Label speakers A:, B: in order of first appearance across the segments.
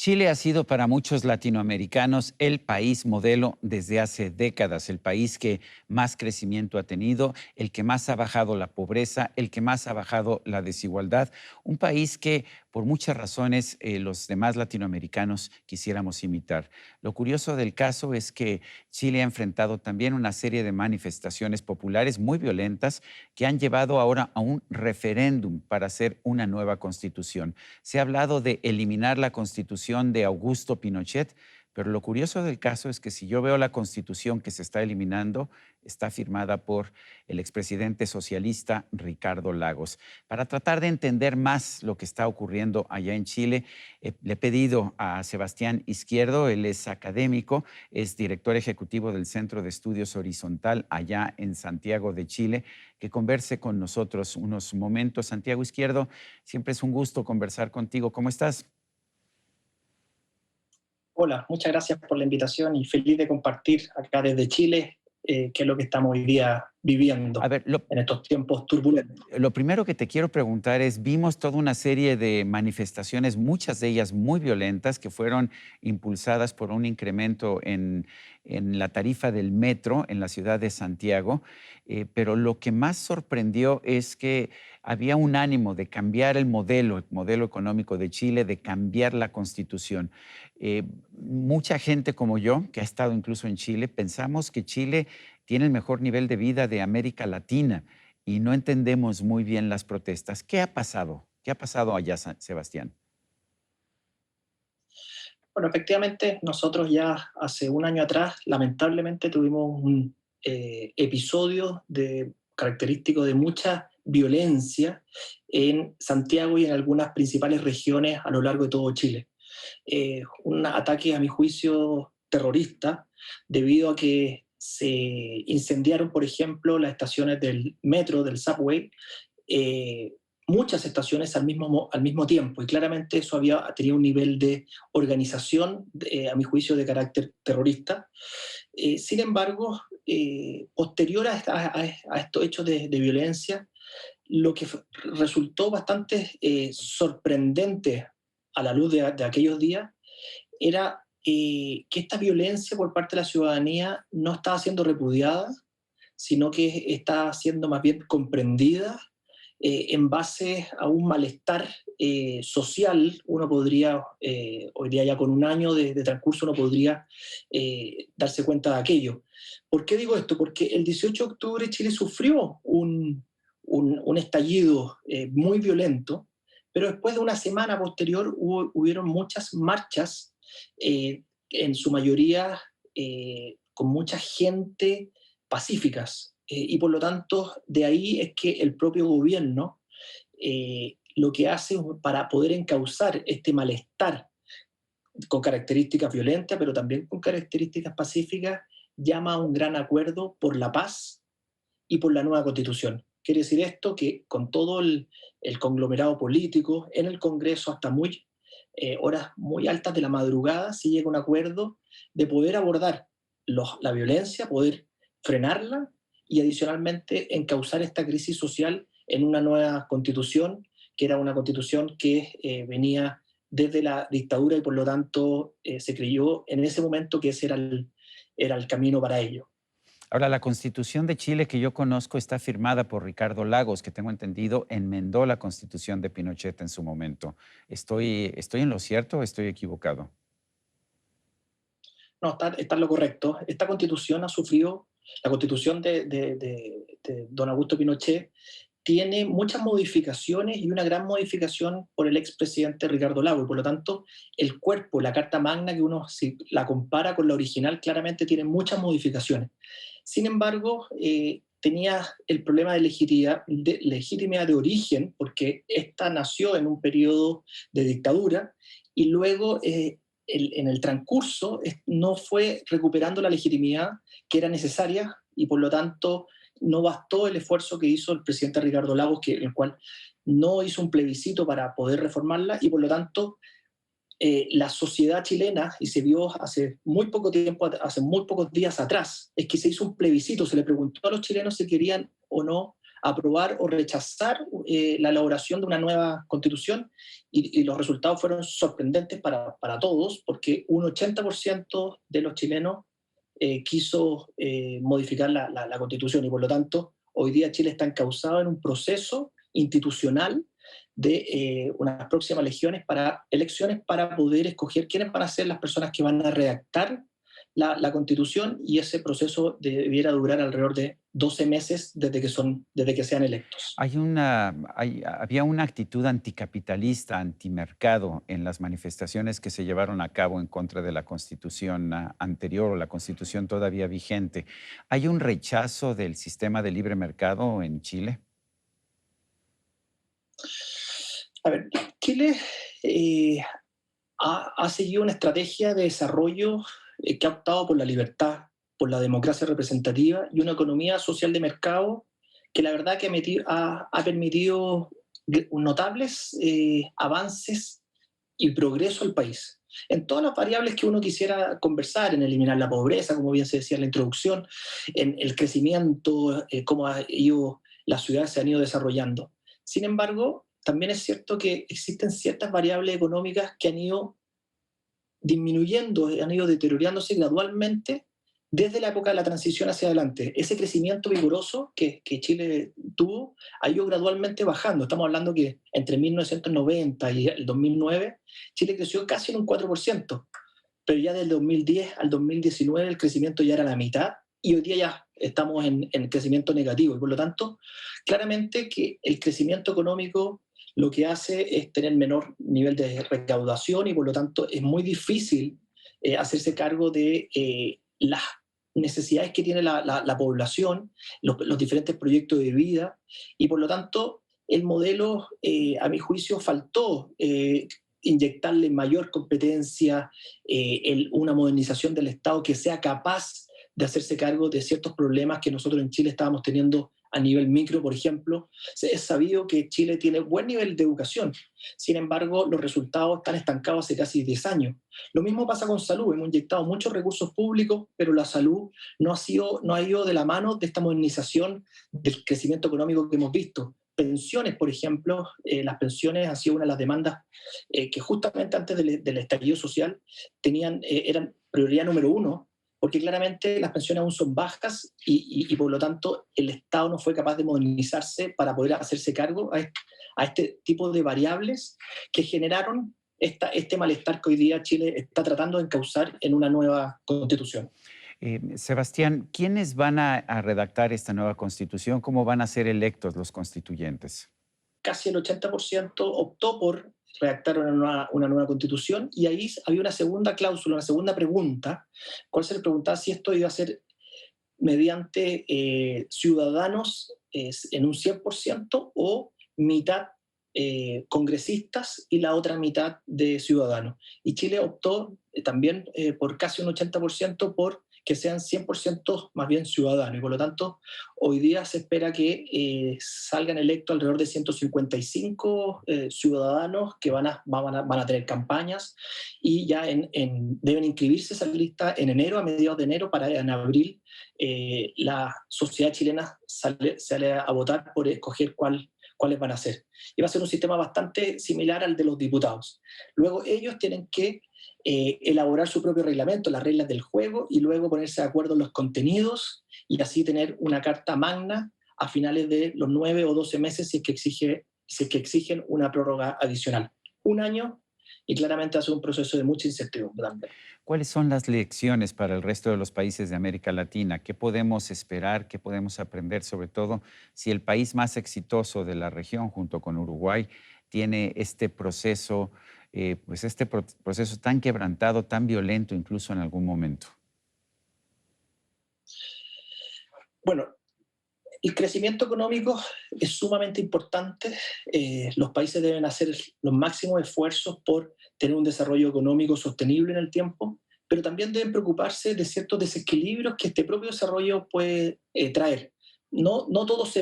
A: Chile ha sido para muchos latinoamericanos el país modelo desde hace décadas, el país que más crecimiento ha tenido, el que más ha bajado la pobreza, el que más ha bajado la desigualdad, un país que por muchas razones los demás latinoamericanos quisiéramos imitar. Lo curioso del caso es que Chile ha enfrentado también una serie de manifestaciones populares muy violentas que han llevado ahora a un referéndum para hacer una nueva constitución. Se ha hablado de eliminar la constitución de Augusto Pinochet, pero lo curioso del caso es que si yo veo la constitución que se está eliminando, está firmada por el expresidente socialista Ricardo Lagos. Para tratar de entender más lo que está ocurriendo allá en Chile, le he pedido a Sebastián Izquierdo, él es académico, es director ejecutivo del Centro de Estudios Horizontal allá en Santiago de Chile, que converse con nosotros unos momentos. Santiago Izquierdo, siempre es un gusto conversar contigo. ¿Cómo estás?
B: Hola, muchas gracias por la invitación y feliz de compartir acá desde Chile, qué es lo que estamos hoy día
A: A
B: viviendo
A: ver,
B: en estos tiempos turbulentos.
A: lo primero que te quiero preguntar es, vimos toda una serie de manifestaciones, muchas de ellas muy violentas, que fueron impulsadas por un incremento en la tarifa del metro en la ciudad de Santiago, pero lo que más sorprendió es que había un ánimo de cambiar el modelo económico de Chile, de cambiar la constitución. Mucha gente como yo, que ha estado incluso en Chile, pensamos que Chile tiene el mejor nivel de vida de América Latina y no entendemos muy bien las protestas. ¿Qué ha pasado? ¿Qué ha pasado allá, Sebastián?
B: Bueno, efectivamente, nosotros ya hace un año atrás, lamentablemente, tuvimos un episodio característico de mucha violencia en Santiago y en algunas principales regiones a lo largo de todo Chile. Un ataque, a mi juicio, terrorista, debido a que se incendiaron, por ejemplo, las estaciones del metro, del subway, eh, muchas estaciones al mismo tiempo, y claramente eso había tenido un nivel de organización, a mi juicio, de carácter terrorista. Sin embargo, posterior a estos hechos de violencia, lo que resultó bastante sorprendente a la luz de aquellos días era que esta violencia por parte de la ciudadanía no estaba siendo repudiada, sino que está siendo más bien comprendida en base a un malestar social. Uno podría, hoy día ya con un año de transcurso, uno podría darse cuenta de aquello. ¿Por qué digo esto? Porque el 18 de octubre Chile sufrió un estallido muy violento, pero después de una semana posterior hubieron muchas marchas, en su mayoría con mucha gente pacíficas. Y por lo tanto, de ahí es que el propio gobierno lo que hace para poder encauzar este malestar con características violentas, pero también con características pacíficas, llama a un gran acuerdo por la paz y por la nueva constitución. Quiere decir esto que con todo el conglomerado político en el Congreso hasta horas muy altas de la madrugada se llega a un acuerdo de poder abordar la violencia, poder frenarla y adicionalmente encauzar esta crisis social en una nueva constitución, que era una constitución que venía desde la dictadura y por lo tanto se creyó en ese momento que ese era el camino para ello.
A: Ahora, la Constitución de Chile que yo conozco está firmada por Ricardo Lagos, que tengo entendido enmendó la Constitución de Pinochet en su momento. ¿Estoy en lo cierto o estoy equivocado?
B: No, está en lo correcto. Esta constitución ha sufrido, la constitución de don Augusto Pinochet tiene muchas modificaciones y una gran modificación por el expresidente Ricardo Lagos. Y por lo tanto, el cuerpo, la Carta Magna, que uno si la compara con la original, claramente tiene muchas modificaciones. Sin embargo, tenía el problema de legitimidad de origen, porque esta nació en un periodo de dictadura y luego en el transcurso no fue recuperando la legitimidad que era necesaria y por lo tanto no bastó el esfuerzo que hizo el presidente Ricardo Lagos, el cual no hizo un plebiscito para poder reformarla y por lo tanto la sociedad chilena, y se vio hace muy poco tiempo, hace muy pocos días atrás, es que se hizo un plebiscito, se le preguntó a los chilenos si querían o no aprobar o rechazar la elaboración de una nueva constitución y los resultados fueron sorprendentes para todos porque un 80% de los chilenos quiso modificar la constitución y por lo tanto hoy día Chile está encauzado en un proceso institucional de unas próximas elecciones para poder escoger quiénes van a ser las personas que van a redactar la Constitución y ese proceso debiera durar alrededor de 12 meses desde que sean electos.
A: Había una actitud anticapitalista, antimercado en las manifestaciones que se llevaron a cabo en contra de la Constitución anterior o la Constitución todavía vigente. ¿Hay un rechazo del sistema de libre mercado en Chile?
B: A ver, Chile ha seguido una estrategia de desarrollo que ha optado por la libertad, por la democracia representativa y una economía social de mercado que la verdad que ha permitido notables avances y progreso al país. En todas las variables que uno quisiera conversar, en eliminar la pobreza, como bien se decía en la introducción, en el crecimiento, cómo las ciudades se han ido desarrollando. Sin embargo, también es cierto que existen ciertas variables económicas que han ido disminuyendo, han ido deteriorándose gradualmente desde la época de la transición hacia adelante. Ese crecimiento vigoroso que Chile tuvo ha ido gradualmente bajando. Estamos hablando que entre 1990 y el 2009 Chile creció casi en un 4%, pero ya del 2010 al 2019 el crecimiento ya era la mitad y hoy día ya estamos en crecimiento negativo. Y por lo tanto, claramente que el crecimiento económico lo que hace es tener menor nivel de recaudación y por lo tanto es muy difícil hacerse cargo de las necesidades que tiene la población, los diferentes proyectos de vida y por lo tanto el modelo, a mi juicio, faltó inyectarle mayor competencia, una modernización del Estado que sea capaz de hacerse cargo de ciertos problemas que nosotros en Chile estábamos teniendo a nivel micro, por ejemplo. Es sabido que Chile tiene buen nivel de educación, sin embargo, los resultados están estancados hace casi 10 años. Lo mismo pasa con salud, hemos inyectado muchos recursos públicos, pero la salud no ha ido de la mano de esta modernización del crecimiento económico que hemos visto. Pensiones, por ejemplo, las pensiones han sido una de las demandas que justamente antes del estallido social eran prioridad número uno, porque claramente las pensiones aún son bajas y por lo tanto el Estado no fue capaz de modernizarse para poder hacerse cargo a este tipo de variables que generaron este malestar que hoy día Chile está tratando de encauzar en una nueva constitución.
A: Sebastián, ¿quiénes van a redactar esta nueva constitución? ¿Cómo van a ser electos los constituyentes?
B: Casi el 80% optó por redactar una nueva constitución y ahí había una segunda cláusula, una segunda pregunta, cuál se le preguntaba si esto iba a ser mediante ciudadanos en un 100% o mitad congresistas y la otra mitad de ciudadanos. Y Chile optó también por casi un 80% por que sean 100% más bien ciudadanos. Y por lo tanto, hoy día se espera que salgan electos alrededor de 155 ciudadanos que van a tener campañas y ya deben inscribirse esa lista en enero, a mediados de enero, para en abril la sociedad chilena sale a votar por escoger cuáles van a ser. Y va a ser un sistema bastante similar al de los diputados. Luego ellos tienen que elaborar su propio reglamento, las reglas del juego, y luego ponerse de acuerdo en los contenidos y así tener una carta magna a finales de los 9 o 12 meses si es que exigen una prórroga adicional. Un año y claramente hace un proceso de mucha incertidumbre también.
A: ¿Cuáles son las lecciones para el resto de los países de América Latina? ¿Qué podemos esperar? ¿Qué podemos aprender? Sobre todo si el país más exitoso de la región, junto con Uruguay, tiene este proceso, proceso tan quebrantado, tan violento incluso en algún momento.
B: Bueno, el crecimiento económico es sumamente importante. Los países deben hacer los máximos esfuerzos por tener un desarrollo económico sostenible en el tiempo, pero también deben preocuparse de ciertos desequilibrios que este propio desarrollo puede traer. no todos se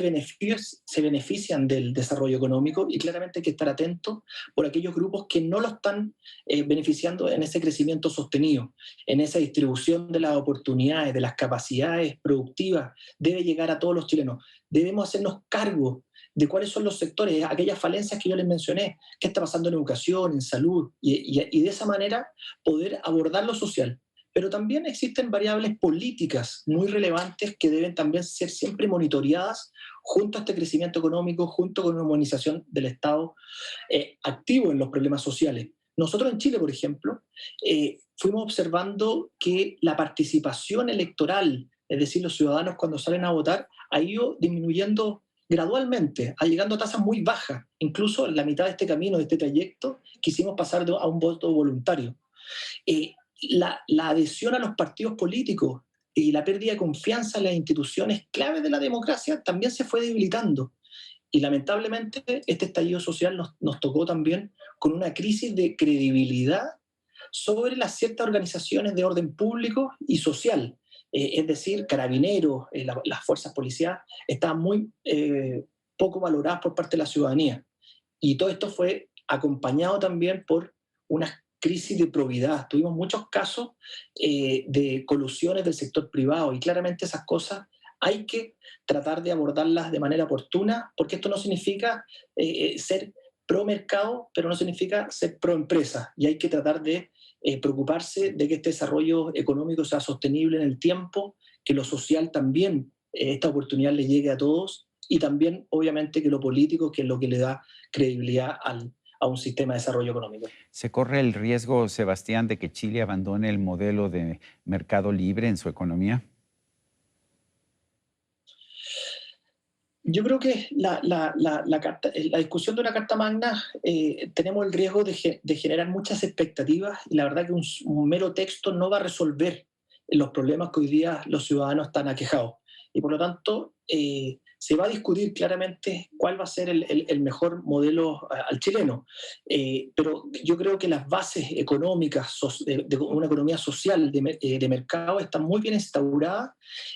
B: benefician del desarrollo económico y claramente hay que estar atentos por aquellos grupos que no lo están beneficiando en ese crecimiento sostenido, en esa distribución de las oportunidades, de las capacidades productivas, debe llegar a todos los chilenos. Debemos hacernos cargo de cuáles son los sectores, aquellas falencias que yo les mencioné, qué está pasando en educación, en salud, y de esa manera poder abordar lo social. Pero también existen variables políticas muy relevantes que deben también ser siempre monitoreadas junto a este crecimiento económico, junto con una humanización del Estado activo en los problemas sociales. Nosotros en Chile, por ejemplo, fuimos observando que la participación electoral, es decir, los ciudadanos cuando salen a votar, ha ido disminuyendo gradualmente, ha llegando a tasas muy bajas. Incluso en la mitad de este camino, de este trayecto, quisimos pasar a un voto voluntario. Eh, la adhesión a los partidos políticos y la pérdida de confianza en las instituciones claves de la democracia también se fue debilitando. Y lamentablemente este estallido social nos tocó también con una crisis de credibilidad sobre las ciertas organizaciones de orden público y social. Es decir, carabineros, las fuerzas policiales, estaban muy poco valoradas por parte de la ciudadanía. Y todo esto fue acompañado también por unas crisis de probidad. Tuvimos muchos casos de colusiones del sector privado y claramente esas cosas hay que tratar de abordarlas de manera oportuna, porque esto no significa ser pro mercado, pero no significa ser pro empresa. Y hay que tratar de preocuparse de que este desarrollo económico sea sostenible en el tiempo, que lo social también, esta oportunidad le llegue a todos, y también, obviamente, que lo político, que es lo que le da credibilidad a un sistema de desarrollo económico.
A: ¿Se corre el riesgo, Sebastián, de que Chile abandone el modelo de mercado libre en su economía?
B: Yo creo que la discusión de una Carta Magna tenemos el riesgo de generar muchas expectativas y la verdad que un mero texto no va a resolver los problemas que hoy día los ciudadanos están aquejados. Y por lo tanto, se va a discutir claramente cuál va a ser el mejor modelo al chileno. Pero yo creo que las bases económicas de una economía social de mercado están muy bien instauradas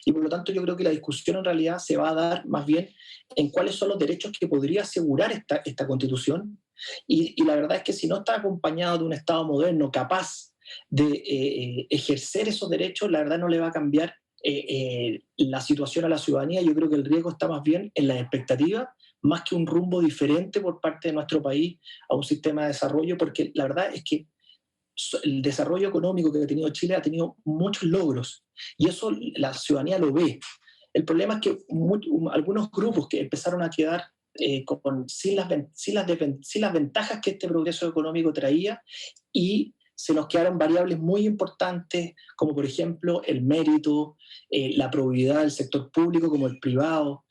B: y por lo tanto yo creo que la discusión en realidad se va a dar más bien en cuáles son los derechos que podría asegurar esta Constitución. Y la verdad es que si no está acompañado de un Estado moderno capaz de ejercer esos derechos, la verdad no le va a cambiar la situación a la ciudadanía. Yo creo que el riesgo está más bien en las expectativas, más que un rumbo diferente por parte de nuestro país a un sistema de desarrollo, porque la verdad es que el desarrollo económico que ha tenido Chile ha tenido muchos logros y eso la ciudadanía lo ve. El problema es que algunos grupos que empezaron a quedar sin las ventajas que este progreso económico traía y se nos quedaron variables muy importantes, como por ejemplo el mérito, la probidad del sector público como el privado,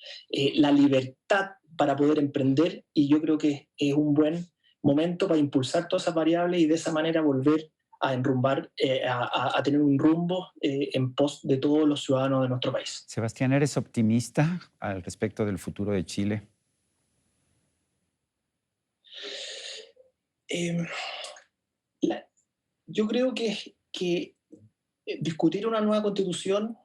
B: la libertad para poder emprender, y yo creo que es un buen momento para impulsar todas esas variables y de esa manera volver a enrumbar, a tener un rumbo en pos de todos los ciudadanos de nuestro país.
A: Sebastián, ¿eres optimista al respecto del futuro de Chile?
B: Eh, la, yo creo que discutir una nueva constitución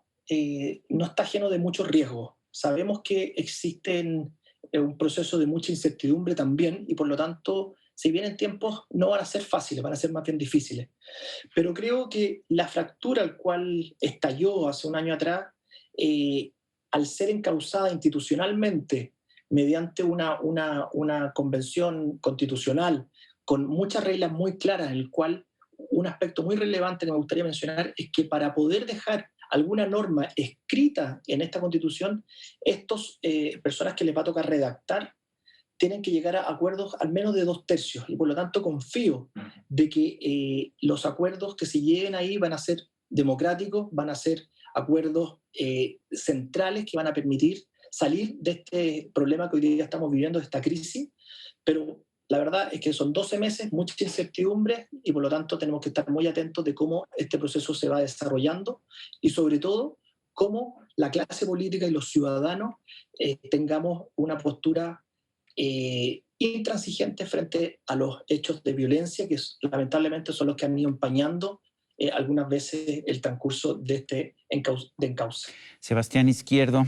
B: no está ajeno de muchos riesgos. Sabemos que existen un proceso de mucha incertidumbre también y por lo tanto, si vienen tiempos, no van a ser fáciles, van a ser más bien difíciles. Pero creo que la fractura al cual estalló hace un año atrás, al ser encauzada institucionalmente mediante una convención constitucional con muchas reglas muy claras, en el cual un aspecto muy relevante que me gustaría mencionar es que para poder dejar alguna norma escrita en esta Constitución, estas personas que les va a tocar redactar tienen que llegar a acuerdos al menos de 2/3 y por lo tanto confío de que los acuerdos que se lleguen ahí van a ser democráticos, van a ser acuerdos centrales que van a permitir salir de este problema que hoy día estamos viviendo, de esta crisis, pero la verdad es que son 12 meses, mucha incertidumbre y por lo tanto tenemos que estar muy atentos de cómo este proceso se va desarrollando y sobre todo cómo la clase política y los ciudadanos tengamos una postura intransigente frente a los hechos de violencia que lamentablemente son los que han ido empañando algunas veces el transcurso de este encauce.
A: Sebastián Izquierdo,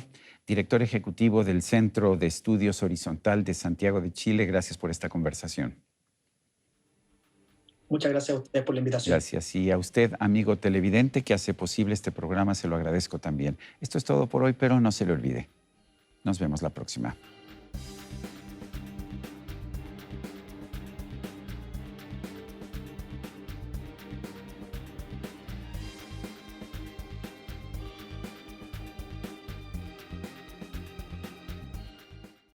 A: director ejecutivo del Centro de Estudios Horizontal de Santiago de Chile. Gracias por esta conversación.
B: Muchas gracias a ustedes por la invitación.
A: Gracias. Y a usted, amigo televidente, que hace posible este programa, se lo agradezco también. Esto es todo por hoy, pero no se le olvide. Nos vemos la próxima.